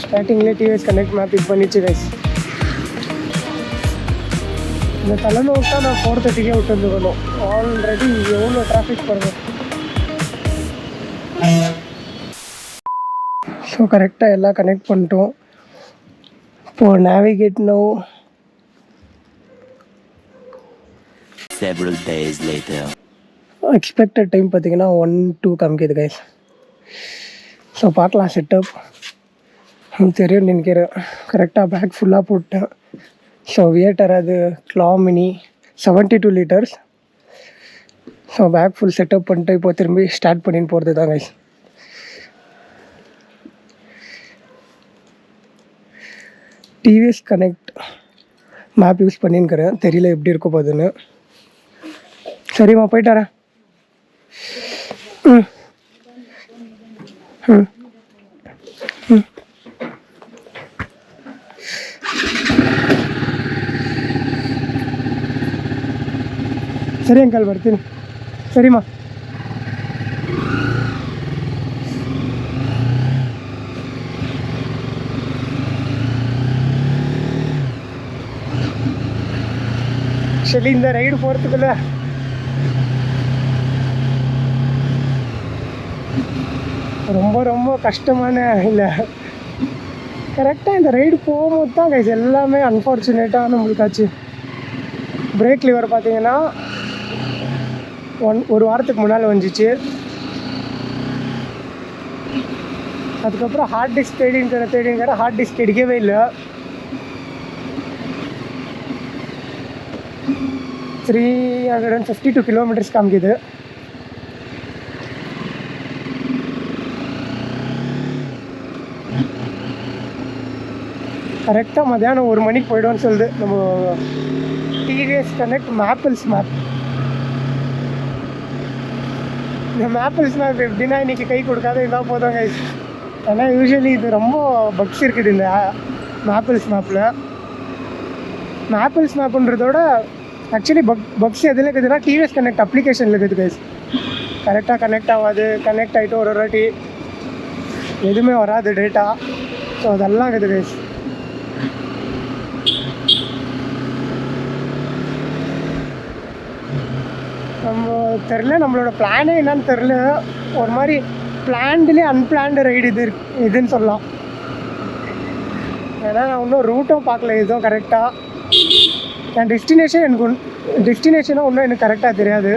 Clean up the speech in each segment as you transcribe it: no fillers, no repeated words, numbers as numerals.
ஸ்டார்டிங்லேயே TVS connect map இது பண்ணிச்சு கைஸ். இந்த தலைநோக்கு தான் நான் 4:30க்கே விட்டு வந்துக்கணும். ஆல்ரெடி எவ்வளோ டிராஃபிக் போகிறது. ஸோ கரெக்டாக எல்லாம் கனெக்ட் பண்ணிட்டோம். இப்போது navigate now. Several days later. Expected time பார்த்தீங்கன்னா 1-2 காமிக்குது கைஸ். ஸோ பார்க்கலாம் செட்டப். தெரியும் நினைக்கிறேன். கரெக்டாக பேக் ஃபுல்லாக போட்டேன். ஸோ வியேட்டர் அது claw mini 72 liters. So bag full setup பண்ணிட்டு இப்போ திரும்பி ஸ்டார்ட் பண்ணின்னு போகிறது தான் guys. TVS connect map use பண்ணின்னுக்கிறேன். தெரியல எப்படி இருக்க போகுதுன்னு. சரிம்மா போயிட்டு வரேன். ம் ம் ம் ಸರಿ ಅಂಕಲ್ ಬರ್ತೀನಿ. ಸರಿಮ್ಮ. ஆக்சுவலி இந்த ரைடு போகிறதுக்குள்ள ரொம்ப ரொம்ப கஷ்டமான இல்லை, கரெக்டாக இந்த ரைடு போகும்போது தான் கைஸ் எல்லாமே அன்ஃபார்ச்சுனேட்டாக நம்மளுக்கு ஆச்சு. பிரேக் லிவர் பார்த்தீங்கன்னா ஒரு வாரத்துக்கு முன்னால் வந்துச்சு. அதுக்கப்புறம் ஹார்ட் டிஸ்க் தேடிங்கிற ஹார்ட் டிஸ்க் கிடைக்கவே இல்லை. 352 kilometers காமிக்குது. கரெக்டாக மத்தியானம் 1 மணிக்கு போய்டுவோன்னு சொல்லுது நம்ம டிவிஎஸ் கனெக்ட் மேப்பிள்ஸ் மேப். இந்த மேப்பிள்ஸ் மேப் எப்படின்னா இன்றைக்கி கை கொடுக்காத இருந்தால் போதும் கைஸ். ஏன்னா யூஸ்வலி இது ரொம்ப பக்ஸ் இருக்குது இந்த மேப்பிள்ஸ் மேப்பில். மேப்பிள்ஸ் மேப்புன்றதோட ஆக்சுவலி பக்ஸ் எதில் இருக்குதுன்னா டிவிஎஸ் கனெக்ட் அப்ளிகேஷனில் இருக்குது கைஸ். கரெக்டாக கனெக்ட் ஆகாது. கனெக்ட் ஆகிட்டு ஒரு வாட்டி எதுவுமே வராது டேட்டா. ஸோ அதெல்லாம் இருக்குது கைஸ். நம்ம தெரில, நம்மளோட பிளானே என்னன்னு தெரில. ஒரு மாதிரி பிளான்டுலேயே அன்பிளான்டு ரைடு இதுன்னு சொல்லலாம். ஏன்னா நான் இன்னும் ரூட்டும் பார்க்கல இதுவும் கரெக்டாக. என் டெஸ்டினேஷனும் இன்னும் எனக்கு கரெக்டாக தெரியாது.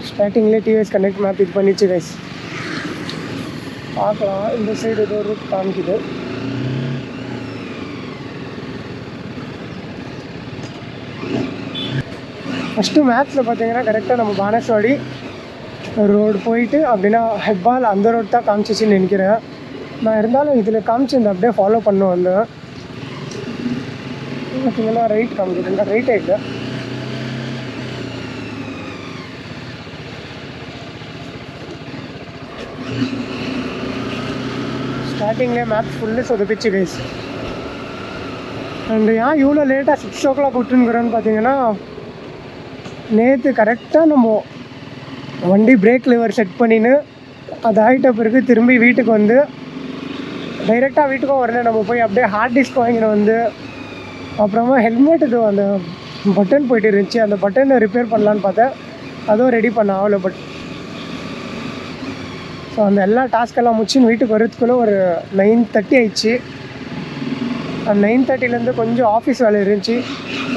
ஸ்டார்டிங்லேயே டிவிஎஸ் கனெக்ட் மேப் இது பண்ணிச்சு கைஸ். பார்க்கலாம். இந்த சைடு ஏதோ ரூட் காமிக்குது. ஃபஸ்ட்டு மேப்ஸில் பார்த்தீங்கன்னா கரெக்டாக நம்ம பானஸ்வாடி ரோடு போயிட்டு அப்படின்னா ஹெப்பால் அந்த ரோடு தான் காமிச்சிச்சின்னு நினைக்கிறேன். நான் இருந்தாலும் இதில் காமிச்சிருந்தேன், அப்படியே ஃபாலோ பண்ண வந்தேன். பார்த்தீங்கன்னா ரைட் காமிக்குதுங்க, ரைட் ஆகிட்டு ஸ்டார்டிங்லேயே மேப் ஃபுல்லு சொதப்பிச்சு கைஸ். அண்ட் ஏன் இவ்வளோ லேட்டாக 6 o'clock விட்டுனுக்குறேன்னு பார்த்தீங்கன்னா, நேற்று கரெக்டாக நம்ம வண்டி பிரேக் லிவர் செட் பண்ணின்னு அது ஆகிட்ட பிறகு திரும்பி வீட்டுக்கு வந்து டைரெக்டாக வீட்டுக்கும் வரல. நம்ம போய் அப்படியே ஹார்ட் டிஸ்க் வாங்கிட்டு வந்து அப்புறமா ஹெல்மெட் இது அந்த பட்டன் போய்ட்டு இருந்துச்சு. அந்த பட்டனை ரிப்பேர் பண்ணலான்னு பார்த்தேன். அதுவும் ரெடி பண்ண ஆகலை. பட் ஸோ அந்த எல்லா டாஸ்க்கெல்லாம் முடிச்சுன்னு வீட்டுக்கு வரதுக்குள்ளே ஒரு 9:30 ஆயிடுச்சு. அந்த 9:30லேருந்து கொஞ்சம் ஆஃபீஸ் வேலை இருந்துச்சு.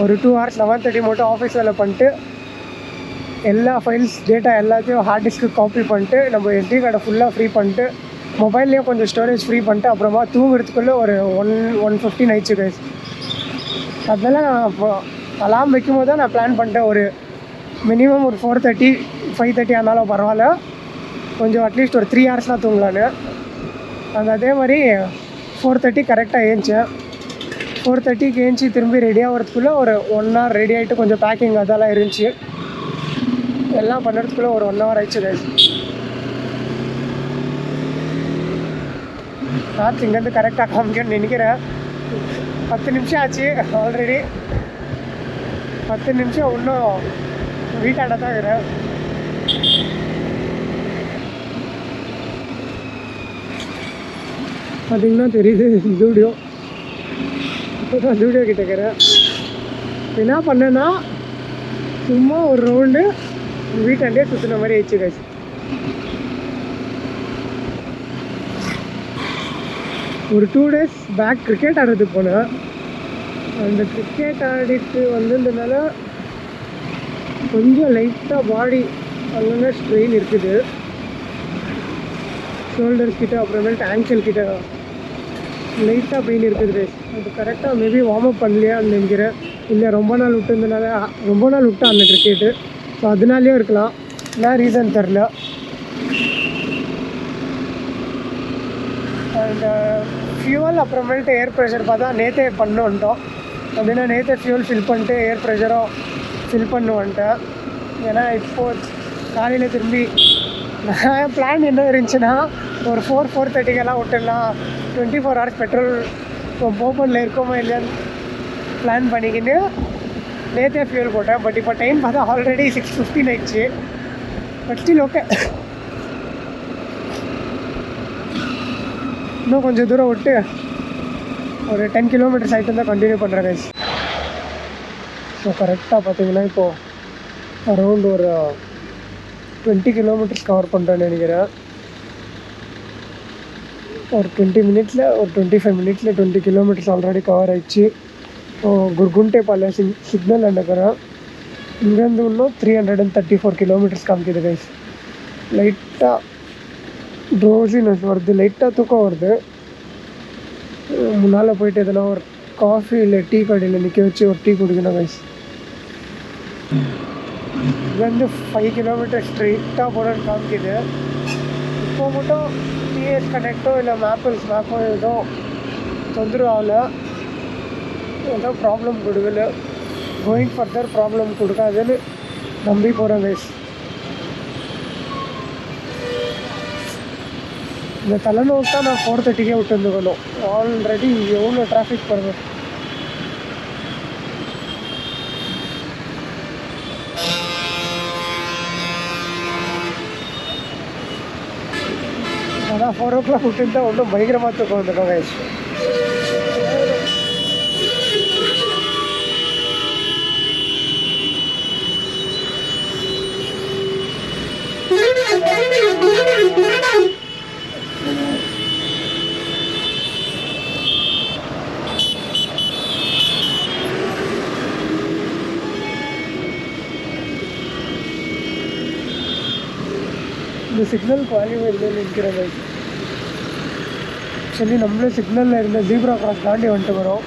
ஒரு 2 hours 11:30 மட்டும் ஆஃபீஸ் வேலை பண்ணிட்டு எல்லா ஃபைல்ஸ் டேட்டா எல்லாத்தையும் ஹார்ட் டிஸ்க்கு காப்பி பண்ணிட்டு நம்ம SD கார்டை ஃபுல்லாக ஃப்ரீ பண்ணிட்டு மொபைல்லேயும் கொஞ்சம் ஸ்டோரேஜ் ஃப்ரீ பண்ணிட்டு அப்புறமா தூங்குறதுக்குள்ளே ஒரு 1:15 ஆயிடுச்சு கைஸ். அதனால நான் இப்போ அலாம் வைக்கும் போது தான் நான் பிளான் பண்ணிட்டேன், ஒரு மினிமம் ஒரு 4:30 5:30 ஆனாலும் பரவாயில்ல, கொஞ்சம் அட்லீஸ்ட் ஒரு 3 hours தூங்கலான்னு. அதே மாதிரி 4:30 கரெக்டாக ஏஞ்சேன். 4:30க்கு ஏஞ்சி திரும்பி ரெடி ஆகிறதுக்குள்ளே ஒரு 1 hour ரெடி ஆகிட்டு கொஞ்சம் பேக்கிங் அதெல்லாம் இருந்துச்சு. எல்லாம் பண்ணுறதுக்குள்ளே ஒரு 1 hour ஆயிடுச்சு கைஸ். நான் இங்கேருந்து கரெக்டாக காமிக்கணும்னு நினைக்கிறேன். 10 நிமிஷம் ஆச்சு ஆல்ரெடி. 10 நிமிஷம் இன்னும் வீட்டாண்ட தான் இருக்கிறேன். பார்த்தீங்கன்னா தெரியுது ஜூடியோ. இப்போ தான் ஜூடியோ கிட்ட இருக்கிறேன். என்ன பண்ணேன்னா சும்மா ஒரு ரவுண்டு வீட்டாண்டே சுற்றின மாதிரி ஆயிடுச்சு கைஸ். ஒரு 2 days பேக் கிரிக்கெட் ஆடுறதுக்கு போனேன். அந்த கிரிக்கெட் ஆடிட்டு வந்ததுனால கொஞ்சம் லைட்டாக பாடி அங்கங்கே ஸ்ட்ரெயின் இருக்குது. ஷோல்டர்ஸ் கிட்ட அப்புறமேட்டு ஆங்கிள் கிட்ட லைட்டாக பெயின் இருக்குது கைஸ். அது கரெக்டாக மேபி வார்ம் அப் பண்ணலையான்னு நினைக்கிறேன். இல்லை ரொம்ப நாள் விட்டு அந்த கிரிக்கெட்டு, ஸோ அதனாலேயே இருக்கலாம். என்ன ரீசன் தெரில. அண்ட் ஃபியூவல் அப்புறமேட்டு ஏர் ப்ரெஷர் பார்த்தா நேற்றே பண்ண வந்துட்டோம். அப்படின்னா நேற்றே ஃபியூல் ஃபில் பண்ணிட்டு ஏர் ப்ரெஷரும் ஃபில் பண்ண வந்துட்டேன். ஏன்னா இப்போது காலையில் திரும்பி நான் பிளான் என்ன இருந்துச்சுன்னா ஒரு 4:30 விட்டுடலாம், 24 hours பெட்ரோல் ஓப்பனில் இருக்கோமா இல்லையான்னு பிளான் பண்ணிக்கின்னு நேற்றே ஃபியூல் போட்டேன். பட் இப்போ டைம் பார்த்தா ஆல்ரெடி 6:15 ஆயிடுச்சு. பட் ஸ்டில் ஓகே, இன்னும் கொஞ்சம் தூரம் விட்டு ஒரு 10 kilometers ஆகிட்டு தான் கண்டினியூ பண்ணுறேன் கைஸ். ஸோ கரெக்டாக பார்த்தீங்கன்னா இப்போது அரௌண்ட் ஒரு 20 kilometers கவர் பண்ணுறேன்னு நினைக்கிறேன். ஒரு 20 minutes ஒரு 25 minutes 20 kilometers ஆல்ரெடி கவர் ஆகிடுச்சு. குர்குண்டேபாளையம் சிக்னல் இருக்கிறேன். இங்கேருந்து இன்னும் 334 kilometers காமிக்குது கைஸ். லைட்டாக ட்ரோசினஸ் வருது, லைட்டாக தூக்கம் வருது. முன்னால் போயிட்டு எதனா ஒரு காஃபி இல்லை டீ கடையில் நிற்க வச்சு ஒரு டீ குடிக்கணும் கைஸ். இங்கேருந்து 5 kilometers ஸ்ட்ரெயிட்டாக போகிறேன்னு காமிக்குது. இப்போ மட்டும் டிஎஸ் கனெக்டோ இல்லை மேப்போ ஏதோ தொந்தரவு ஆகலை, ஏதோ ப்ராப்ளம் கொடுக்கல. கோயிங் ஃபர்தர் ப்ராப்ளம் கொடுக்காதுன்னு நம்பி போகிறேன் கைஸ். இந்த தலைநோக்கு தான் நான் 4:30 விட்டு வந்துக்கணும். ஆல்ரெடி எவ்வளோ டிராஃபிக் பாருங்க. அதான் 4 o'clock விட்டு தான் ஒன்றும் பயங்கரமாக தூக்கம் வந்துடும் கைஸ். இந்த சிக்னல் குவாலிஃபை இல்லைன்னு நினைக்கிறேன். ஆக்சுவலி நம்மளே சிக்னலில் இருந்த ஜீப்ரா கிராஸ் தாண்டி வந்துட்டு வரோம்.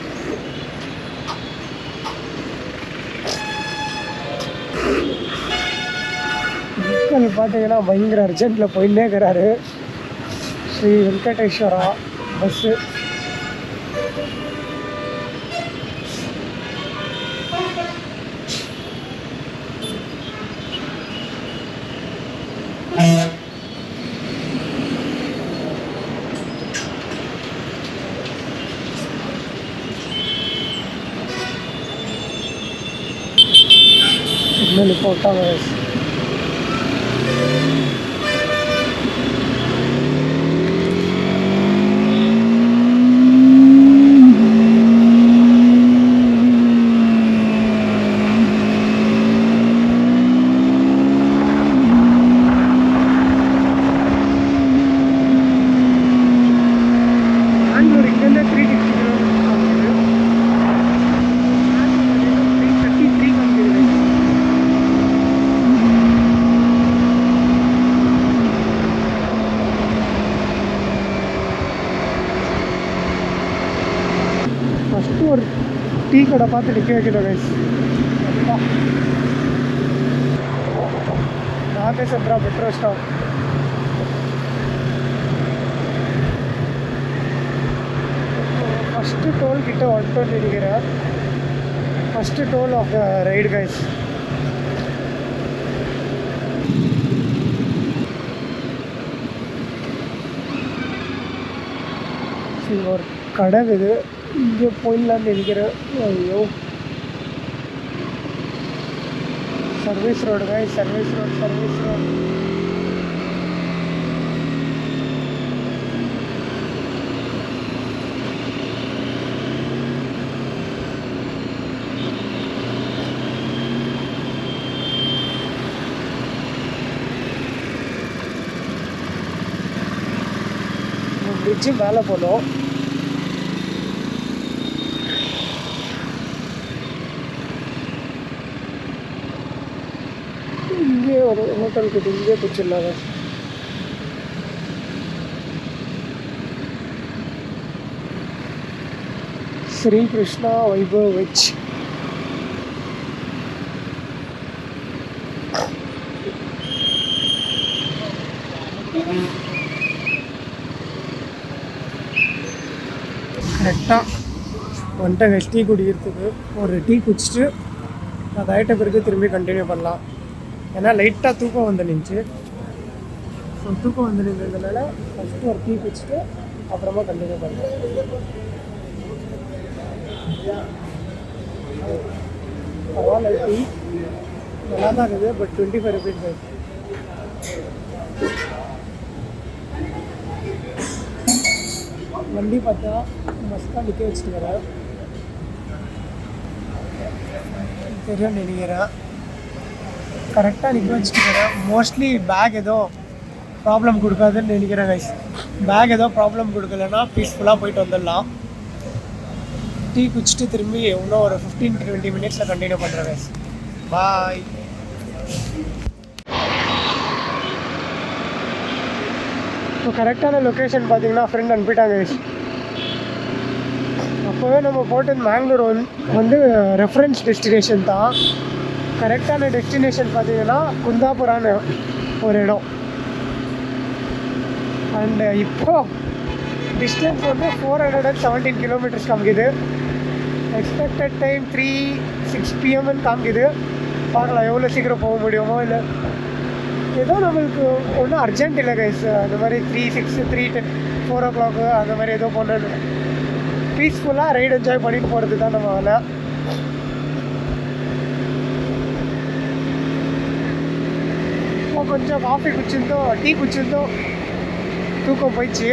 சிக்னல் பார்த்தீங்கன்னா பயங்கர அர்ஜென்ட்டில் போயின்னே இருக்கிறாரு. ஸ்ரீ வெங்கடேஸ்வரா பஸ்ஸு. சிக்னல் இப்போ விட்டாங்க. ஃபஸ்ட்டு ஒரு டீ கடை பார்த்து நிற்க வைக்கணும் guys. Nagasandra petrol stop. First toll கிட்ட வந்துட்டோன்னு நினைக்கிறேன். First toll of the ride guys. ஒரு கடை இது, இங்கே போயிடலான்னு நினைக்கிறேன். ஐயோ, service road guys, service road. Bridge மேலே போனோம். இங்கே ஒரு ஹோட்டல் கிட்ட இங்கே பிடிச்சிடலாங்க. ஸ்ரீ கிருஷ்ணா வைபவ் வெஜ். கரெக்டாக வந்துட்டேங்க டீ குடிக்கிறதுக்கு. ஒரு டீ குடிச்சிட்டு அது ஆகிட்ட பிறகு திரும்பி கண்டினியூ பண்ணலாம். ஏன்னா லைட்டாக தூக்கம் வந்து நின்றுச்சு. ஸோ தூக்கம் வந்து நின்றதுனால ஃபஸ்ட்டு ஒரு டீ குடிச்சிட்டு அப்புறமா கண்டினியூ பண்ணலாம். பரவாயில்ல, டீ நல்லா தான் இருக்குது. பட் 25 rupees தான். வண்டி பார்த்தா மஸ்தாக நிற்க வச்சுட்டு வரேன். தெரியும் நினைக்கிறேன். கரெக்டாக நிற்க வச்சுட்டு வரேன். மோஸ்ட்லி பேக் ஏதோ ப்ராப்ளம் கொடுக்காதுன்னு நினைக்கிறேன் கைஸ். பேக் ஏதோ ப்ராப்ளம் கொடுக்கலன்னா பீஸ்ஃபுல்லாக போயிட்டு வந்துடலாம். டீ குடிச்சிட்டு திரும்பி இன்னும் ஒரு 15-20 minutes கண்டினியூ பண்ணுறேன் கைஸ். பாய். இப்போ கரெக்டான லொக்கேஷன் பார்த்தீங்கன்னா ஃப்ரெண்ட் அனுப்பிட்டாங்க கைஸ். அப்போவே நம்ம போட்டது மேங்களூர் வந்து ரெஃபரன்ஸ் டெஸ்டினேஷன் தான். கரெக்டான டெஸ்டினேஷன் பார்த்தீங்கன்னா குந்தாபுரான்னு ஒரு இடம். அண்டு இப்போது டிஸ்டன்ஸ் வந்து 417 kilometers காமிக்குது. எக்ஸ்பெக்டட் டைம் 3-6 PM காமிக்குது. பார்க்கலாம் எவ்வளோ சீக்கிரம் போக முடியுமோ. இல்லை ஏதோ நம்மளுக்கு ஒன்றும் அர்ஜென்ட் இல்லை கைஸ். அந்த மாதிரி 3-6, 3-10, 4 o'clock அந்த மாதிரி ஏதோ போனது பீஸ்ஃபுல்லாக ரைடு என்ஜாய் பண்ணிட்டு போகிறது தான் நம்ம வேலை. இப்போ கொஞ்சம் காஃபி குடிச்சிருந்தோம், டீ குடிச்சிருந்தோம், தூக்கம் போயிடுச்சு.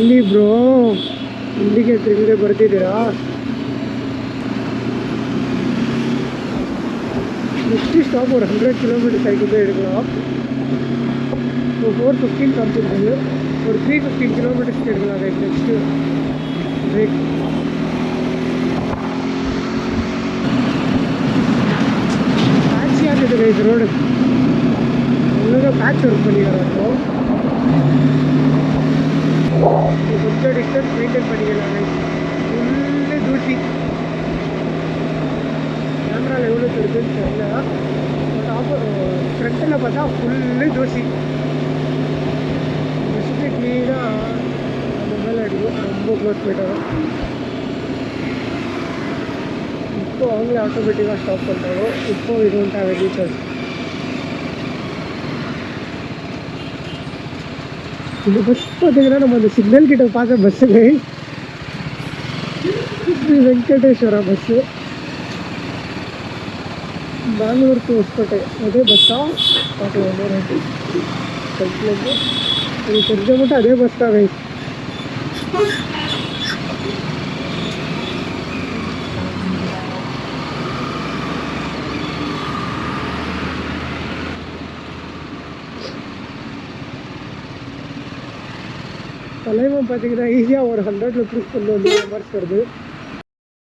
ಇಲ್ಲಿ ಬ್ರೋ ಇಲ್ಲಿಗೆ ತಿರುಗಡೆ ಬರ್ತಿದ್ದೀರಾ? ನೆಕ್ಸ್ಟ್ ಸ್ಟಾಪ್ ஒரு 100 kilometers ஆகிட்டு எடுக்கலாம். 415 காமிச்சிருக்காங்க. ஒரு 315 kilometers எடுக்கலாம். Next break. பேட்சியாக இருக்குது கைஸ் ரோடு. ஒழுங்காக பேட்ச் ஒர்க் பண்ணிக்கிறாங்க. கொஞ்சம் டிஸ்டன்ஸ் மெயின்டைன் பண்ணிக்கலாம். ஃபுல்லு தூசி. கேமராவில் எவ்வளோ இருக்குதுன்னு தெரியல. ஃப்ரண்ட்டில் பார்த்தா ஃபுல்லு தூசி. பஸ்ஸுக்கு க்ளீனாக அந்த மேலே அடிக்கும். ரொம்ப க்ளோஸ் போயிட்டாங்க. இப்போ அவங்களே ஆட்டோமேட்டிக்காக ஸ்டாப் பண்ணுறாங்க. இப்போ இது வந்துட்டு அவன் ரீசார்ஜ். இந்த பஸ் பார்த்தீங்கன்னா நம்ம அந்த சிக்னல் கிட்ட பார்த்த பஸ்ஸுங்க ஸ்ரீ வெங்கடேஸ்வரா பஸ்ஸு. பெங்களூர் டு ಹೊಸಕೋಟೆ அதே பஸ்ஸாக பார்க்கலாம். இன்னொரு சைட்லேருந்து எனக்கு தெரிஞ்ச மட்டும் அதே பஸ் தான் கைஸ். தலைவன் பார்த்தீங்கன்னா ஈஸியாக ஒரு 100 rupees கொண்டு வந்து மார்க்ஸ் வருது.